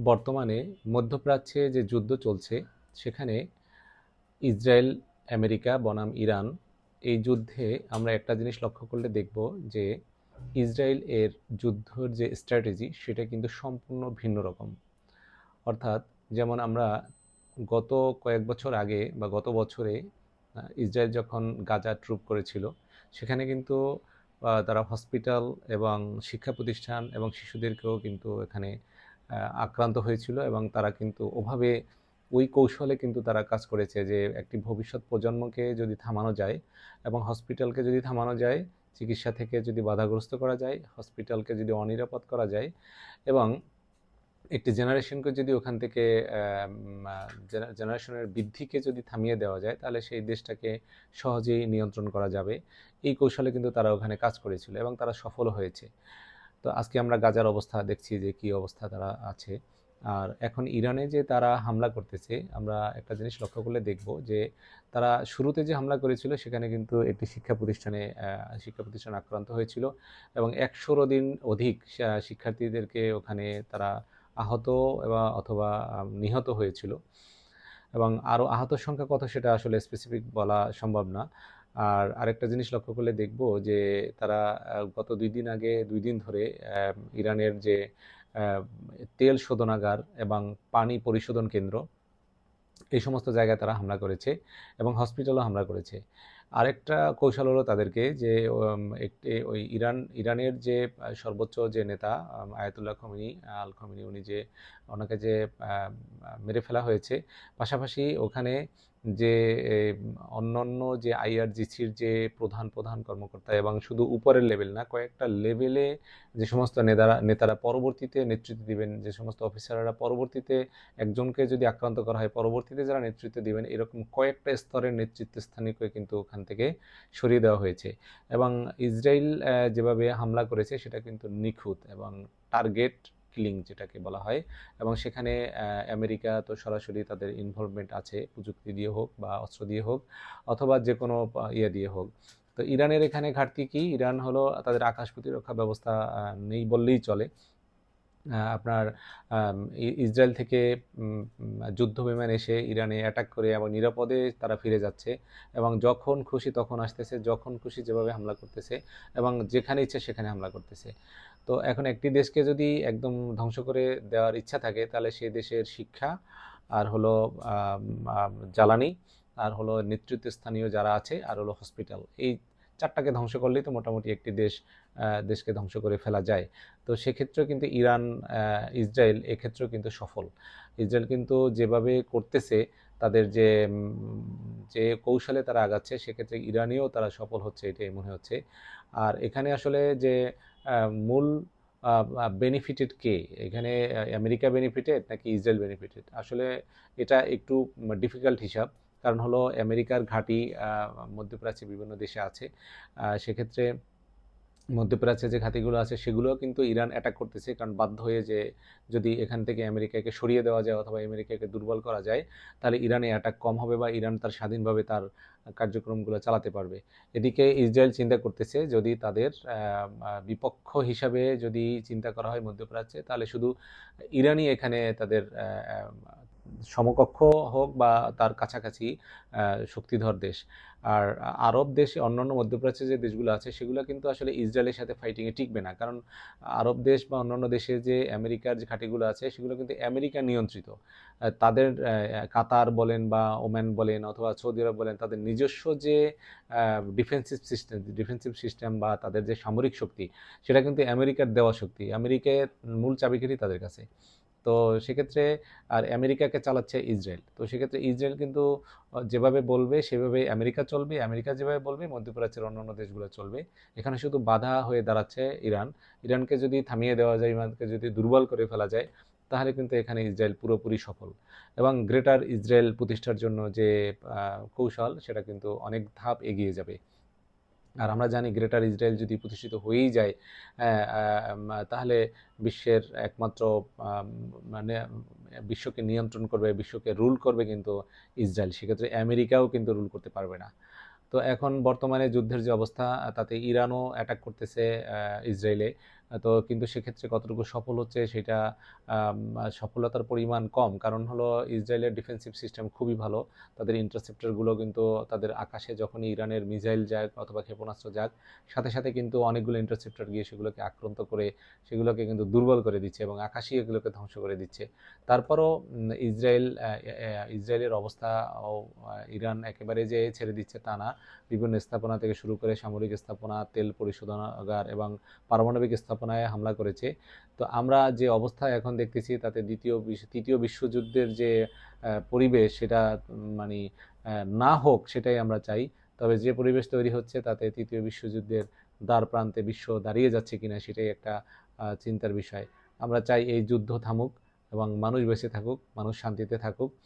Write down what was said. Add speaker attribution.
Speaker 1: বর্তমানে মধ্যপ্রাচ্যে যে যুদ্ধ চলছে সেখানে ইসরায়েল, আমেরিকা বনাম ইরান, এই যুদ্ধে আমরা একটা জিনিস লক্ষ্য করলে দেখব যে ইসরায়েল এর যুদ্ধের যে স্ট্র্যাটেজি সেটা কিন্তু সম্পূর্ণ ভিন্ন রকম। অর্থাৎ যেমন আমরা গত কয়েক বছর আগে বা গত বছরে ইসরায়েল যখন গাজা ট্রুপ করেছিল, সেখানে কিন্তু তারা হসপিটাল এবং শিক্ষা প্রতিষ্ঠান এবং শিশুদেরকেও কিন্তু এখানে আক্রান্ত হয়েছিল, এবং তারা কিন্তু ওভাবে ওই কৌশলে কিন্তু তারা কাজ করেছে যে একটি ভবিষ্যৎ প্রজন্মকে যদি থামানো যায় এবং হসপিটালকে যদি থামানো যায়, চিকিৎসা থেকে যদি বাধাগ্রস্ত করা যায়, হসপিটালকে যদি অনিরাপদ করা যায় এবং একটি জেনারেশনকে যদি ওখান থেকে জেনারেশনের বৃদ্ধিকে যদি থামিয়ে দেওয়া যায়, তাহলে সেই দেশটাকে সহজেই নিয়ন্ত্রণ করা যাবে। এই কৌশলে কিন্তু তারা ওখানে কাজ করেছিল এবং তারা সফল হয়েছে। তো আজকে আমরা গাজার অবস্থা দেখছি যে কি অবস্থা তারা আছে। আর এখন ইরানে যে তারা হামলা করতেছে, আমরা একটা জিনিস লক্ষ্য করলে দেখব যে তারা শুরুতে যে হামলা করেছিল সেখানে কিন্তু একটি শিক্ষা প্রতিষ্ঠান আক্রান্ত হয়েছিল এবং ১০০ দিন অধিক শিক্ষার্থীদেরকে ওখানে তারা আহত এবং অথবা নিহত হয়েছিল, এবং আরও আহতের সংখ্যা কত সেটা আসলে স্পেসিফিক বলা সম্ভব না। আর আরেকটা জিনিস লক্ষ্য করলে দেখব যে তারা গত ২ দিন ধরে ইরানের যে আহ, তেল শোধনাগার এবং পানি পরিশোধন কেন্দ্র, এই সমস্ত জায়গায় তারা হামলা করেছে এবং হসপিটালও হামলা করেছে। আরেকটা কৌশল হলো তাদেরকে যে একটি ওই ইরানের যে সর্বোচ্চ যে নেতা আয়াতুল্লাহ খমেনি, আল খমেনি, উনি যে ওনাকে যে মেরে ফেলা হয়েছে, পাশাপাশি ওখানে যে অন্যান্য যে আইআরজিসির যে প্রধান প্রধান কর্মকর্তা এবং শুধু উপরের লেভেল না, কয়েকটা লেভেলে যে সমস্ত নেতারা পরবর্তীতে নেতৃত্ব দিবেন, যে সমস্ত অফিসাররা পরবর্তীতে একজনকে যদি আক্রান্ত করা হয় পরবর্তীতে যারা নেতৃত্ব দিবেন, এরকম কয়েকটা স্তরের নেতৃত্বস্থানীয়কে কিন্তু ওখান থেকে সরিয়ে দেওয়া হয়েছে। এবং ইসরায়েল যেভাবে হামলা করেছে সেটা কিন্তু নিখুঁত এবং টার্গেট কিলিং যেটাকে বলা হয়, এবং সেখানে আমেরিকা তো সরাসরি তাদের ইনভলভমেন্ট আছে, প্রযুক্তি দিয়ে হোক বা অস্ত্র দিয়ে হোক অথবা যে কোনো ইয়ে দিয়ে হোক। তো ইরানের এখানে ঘাটতি কি? ইরান হলো তাদের আকাশ প্রতিরক্ষা ব্যবস্থা নেই বললেই চলে। আপনার ইসরায়েল থেকে যুদ্ধ বিমান এসে ইরানে অ্যাটাক করে এবং নিরাপদে তারা ফিরে যাচ্ছে এবং যখন খুশি তখন আসতেছে, যখন খুশি যেভাবে হামলা করতেছে এবং যেখানে ইচ্ছে সেখানে হামলা করতেছে। তো এখন একটি দেশকে যদি একদম ধ্বংস করে দেওয়ার ইচ্ছা থাকে, তাহলে সেই দেশের শিক্ষা, আর হলো জ্বালানি, আর হলো নেতৃত্বস্থানীয় যারা আছে, আর হলো হসপিটাল, এই চারটাকে ধ্বংস করলেই তো মোটামুটি একটি দেশকে ধ্বংস করে ফেলা যায়। তো সেক্ষেত্রেও কিন্তু ইরান, ইসরায়েল এক্ষেত্রেও কিন্তু সফল। ইসরায়েল কিন্তু যেভাবে করতেছে, তাদের যে কৌশলে তারা আগাচ্ছে, সেক্ষেত্রে ইরানিও তারা সফল হচ্ছে এটাই মনে হচ্ছে। আর এখানে আসলে যে মূল বেনিফিটেড কে এখানে, আমেরিকা বেনিফিটেড নাকি ইসরায়েল বেনিফিটেড? আসলে এটা একটু ডিফিকাল্ট হিসাব। কারণ হলো আমেরিকার ঘাঁটি মধ্যপ্রাচ্যে বিভিন্ন দেশে আছে। সেক্ষেত্রে মধ্যপ্রাচ্যে যে ঘাঁটিগুলো আছে সেগুলোও কিন্তু ইরান অ্যাটাক করতেছে, কারণ বাধ্য হয়ে যে যদি এখান থেকে আমেরিকাকে সরিয়ে দেওয়া যায় অথবা আমেরিকাকে দুর্বল করা যায়, তাহলে ইরানে অ্যাটাক কম হবে বা ইরান তার স্বাধীনভাবে তার কার্যক্রমগুলো চালাতে পারবে। এদিকে ইসরায়েল চিন্তা করতেছে যদি তাদের বিপক্ষ হিসাবে যদি চিন্তা করা হয় মধ্যপ্রাচ্যে, তাহলে শুধু ইরানই এখানে তাদের সমকক্ষ হোক বা তার কাছাকাছি শক্তিধর দেশ। আর আরব দেশ, অন্যান্য মধ্যপ্রাচ্যে যে দেশগুলো আছে সেগুলো কিন্তু আসলে ইসরায়েলের সাথে ফাইটিংয়ে টিকবে না, কারণ আরব দেশ বা অন্যান্য দেশে যে আমেরিকার যে ঘাঁটিগুলো আছে সেগুলো কিন্তু আমেরিকা নিয়ন্ত্রিত। তাদের কাতার বলেন বা ওমান বলেন অথবা সৌদি আরব বলেন, তাদের নিজস্ব যে ডিফেন্সিভ সিস্টেম বা তাদের যে সামরিক শক্তি, সেটা কিন্তু আমেরিকার দেওয়া শক্তি। আমেরিকার মূল চাবিকাঠি তাদের কাছে। তো সেক্ষেত্রে আর আমেরিকাকে চালাচ্ছে ইসরায়েল। তো সেক্ষেত্রে ইসরায়েল কিন্তু যেভাবে বলবে সেভাবে আমেরিকা চলবে, আমেরিকা যেভাবে বলবে মধ্যপ্রাচ্যের অন্যান্য দেশগুলো চলবে। এখানে শুধু বাধা হয়ে দাঁড়াচ্ছে ইরান। ইরানকে যদি থামিয়ে দেওয়া যায়, ইরানকে যদি দুর্বল করে ফেলা যায়, তাহলে কিন্তু এখানে ইসরায়েল পুরোপুরি সফল। এবং গ্রেটার ইসরায়েল প্রতিষ্ঠার জন্য যে কৌশল, সেটা কিন্তু অনেক ধাপ এগিয়ে যাবে। আর আমরা জানি গ্রেটার ইসরায়েল যদি প্রতিষ্ঠিত হয়েই যায়, তাহলে বিশ্বের একমাত্র মানে বিশ্বকে নিয়ন্ত্রণ করবে, বিশ্বকে রুল করবে কিন্তু ইসরায়েল। সেক্ষেত্রে আমেরিকাও কিন্তু রুল করতে পারবে না। তো এখন বর্তমানে যুদ্ধের যে অবস্থা, তাতে ইরানও অ্যাটাক করতেছে ইসরায়েলে। তো কিন্তু সেক্ষেত্রে কতটুকু সফল হচ্ছে সেটা সফলতার পরিমাণ কম, কারণ হলো ইসরায়েলের ডিফেন্সিভ সিস্টেম খুবই ভালো। তাদের ইন্টারসেপ্টরগুলো কিন্তু তাদের আকাশে যখনই ইরানের মিসাইল যাক অথবা ক্ষেপণাস্ত্র যাক, সাথে সাথে কিন্তু অনেকগুলো ইন্টারসেপ্টর গিয়ে সেগুলোকে আক্রান্ত করে সেগুলোকে কিন্তু দুর্বল করে দিচ্ছে এবং আকাশই এগুলোকে ধ্বংস করে দিচ্ছে। তারপরও ইসরায়েলের অবস্থা ইরান একেবারে যে ছেড়ে দিচ্ছে তা না। বিভিন্ন স্থাপনা থেকে শুরু করে সামরিক স্থাপনা, তেল পরিশোধনাগার এবং পারমাণবিক স্থাপনায় হামলা করেছে। তো আমরা যে অবস্থা এখন দেখতেছি তাতে তৃতীয় বিশ্বযুদ্ধের যে পরিবেশ সেটা মানে না হোক সেটাই আমরা চাই। তবে যে পরিবেশ তৈরি হচ্ছে তাতে তৃতীয় বিশ্বযুদ্ধের দ্বার প্রান্তে বিশ্ব দাঁড়িয়ে যাচ্ছে কিনা সেটাই একটা চিন্তার বিষয়। আমরা চাই এই যুদ্ধ থামুক এবং মানুষ বেঁচে থাকুক, মানুষ শান্তিতে থাকুক।